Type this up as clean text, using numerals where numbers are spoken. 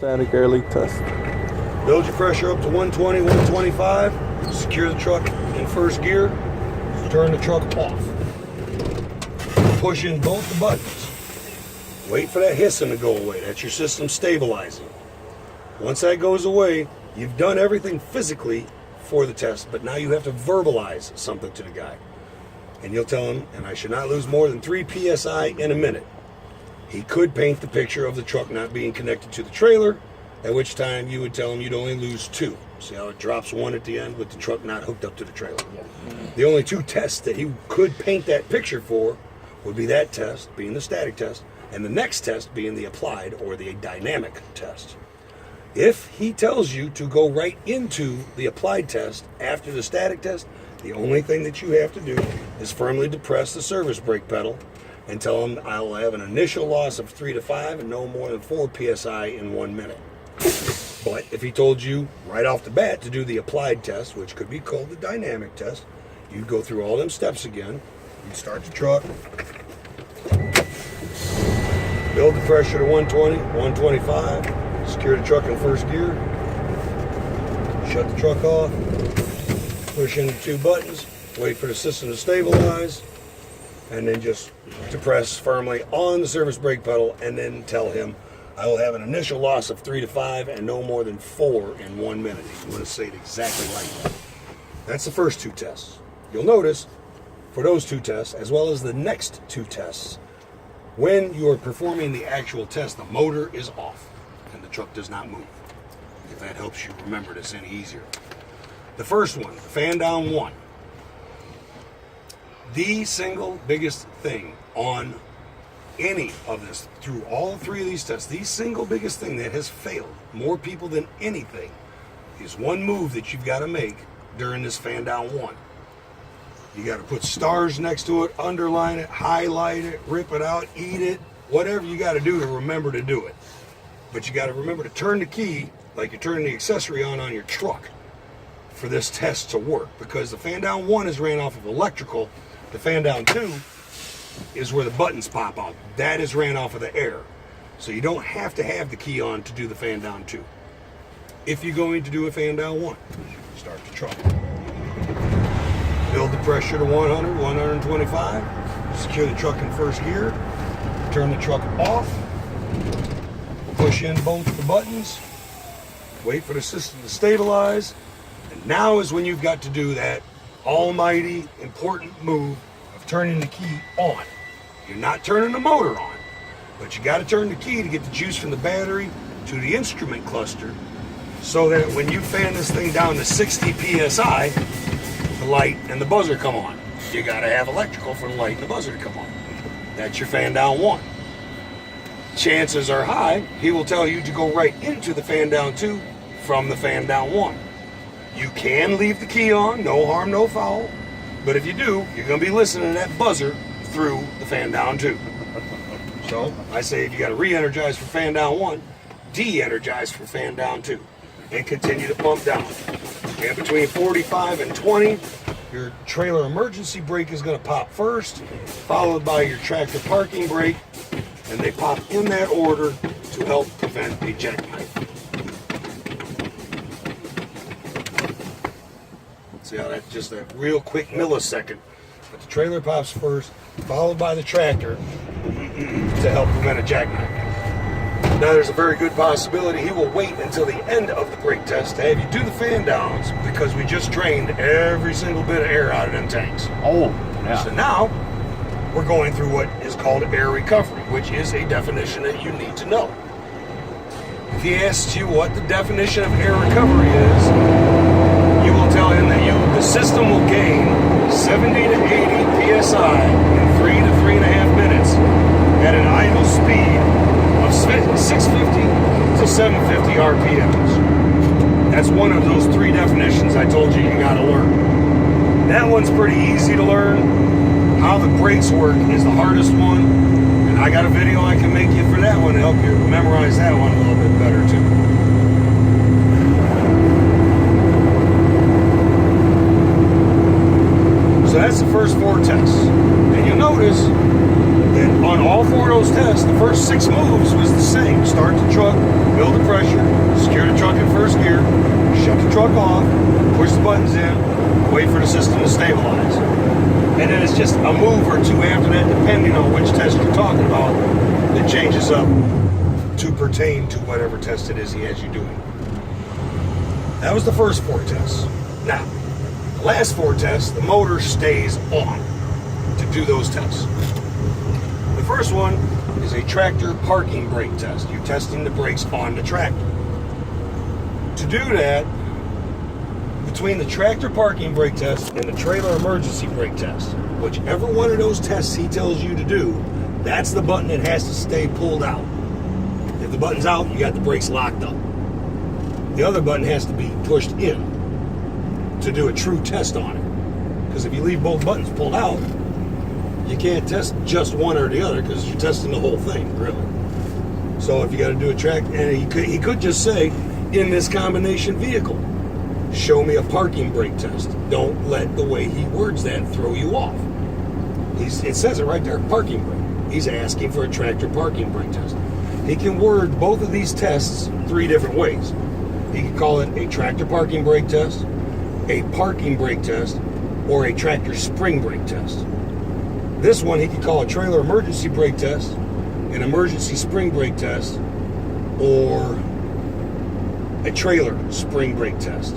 Static air leak test. Build your pressure up to 120, 125. Secure the truck in first gear. Turn the truck off. Push in both the buttons. Wait for that hissing to go away. That's your system stabilizing. Once that goes away, you've done everything physically for the test, but now you have to verbalize something to the guy. And you'll tell him, and I should not lose more than 3 PSI in a minute. He could paint the picture of the truck not being connected to the trailer, at which time you would tell him you'd only lose 2. See how it drops 1 at the end with the truck not hooked up to the trailer? The only 2 tests that he could paint that picture for would be that test, being the static test, and the next test being the applied or the dynamic test. If he tells you to go right into the applied test after the static test, the only thing that you have to do is firmly depress the service brake pedal and tell him I'll have an initial loss of 3 to 5 and no more than 4 PSI in 1 minute. But if he told you right off the bat to do the applied test, which could be called the dynamic test, you'd go through all them steps again. You'd start the truck, build the pressure to 120, 125, secure the truck in first gear, shut the truck off, push in the 2 buttons, wait for the system to stabilize, and then just depress firmly on the service brake pedal and then tell him I will have an initial loss of 3 to 5 and no more than 4 in 1 minute. You want to say it exactly like that. That's the first 2 tests. You'll notice for those 2 tests, as well as the next 2 tests, when you are performing the actual test, the motor is off and the truck does not move. If that helps you remember this any easier. The first one, the fan down 1. The single biggest thing on any of this, through all 3 of these tests, the single biggest thing that has failed more people than anything is one move that you've got to make during this fan down 1. You got to put stars next to it, underline it, highlight it, rip it out, eat it, whatever you got to do to remember to do it. But you got to remember to turn the key like you're turning the accessory on your truck for this test to work, because the fan down 1 is ran off of electrical. The fan down 2 is where the buttons pop out. That is ran off of the air. So you don't have to have the key on to do the fan down 2. If you're going to do a fan down 1, start the truck. Build the pressure to 100, 125. Secure the truck in first gear. Turn the truck off. Push in both the buttons. Wait for the system to stabilize. And now is when you've got to do that almighty important move of turning the key on. You're not turning the motor on, but you got to turn the key to get the juice from the battery to the instrument cluster, so that when you fan this thing down to 60 PSI, the light and the buzzer come on. You got to have electrical for the light and the buzzer to come on. That's your fan down 1. Chances are high he will tell you to go right into the fan down 2 from the fan down 1. You can leave the key on, no harm, no foul. But if you do, you're going to be listening to that buzzer through the fan down 2. So I say if you got to re-energize for fan down 1, de-energize for fan down 2, and continue to pump down. And between 45 and 20, your trailer emergency brake is going to pop first, followed by your tractor parking brake, and they pop in that order to help prevent a jackknife. See how that's just a real quick millisecond. But the trailer pops first, followed by the tractor to help prevent a jackknife. Now there's a very good possibility he will wait until the end of the brake test to have you do the fan downs, because we just drained every single bit of air out of them tanks. Oh, yeah. So now we're going through what is called air recovery, which is a definition that you need to know. If he asks you what the definition of air recovery is, you will tell him that the system will gain 70 to 80 PSI in 3 to 3.5 minutes at an idle speed of 650 to 750 RPMs. That's one of those 3 definitions I told you gotta learn. That one's pretty easy to learn. How the brakes work is the hardest one, and I got a video I can make you for that one to help you memorize that one a little bit better too. So that's the first 4 tests. And you'll notice that on all 4 of those tests, the first 6 moves was the same. Start the truck, build the pressure, the truck off, push the buttons in, wait for the system to stabilize. And then it's just a move or two after that, depending on which test you're talking about, that changes up to pertain to whatever test it is he has you doing. That was the first 4 tests. Now, the last 4 tests, the motor stays on to do those tests. The first one is a tractor parking brake test. You're testing the brakes on the tractor. To do that, between the tractor parking brake test and the trailer emergency brake test, whichever one of those tests he tells you to do, that's the button that has to stay pulled out. If the button's out, you got the brakes locked up. The other button has to be pushed in to do a true test on it. Because if you leave both buttons pulled out, you can't test just one or the other because you're testing the whole thing, really. So if you got to do a track, and he could just say, in this combination vehicle, show me a parking brake test. Don't let the way he words that throw you off. It says it right there, parking brake. He's asking for a tractor parking brake test. He can word both of these tests 3 different ways. He can call it a tractor parking brake test, a parking brake test, or a tractor spring brake test. This one he could call a trailer emergency brake test, an emergency spring brake test, or a trailer spring brake test.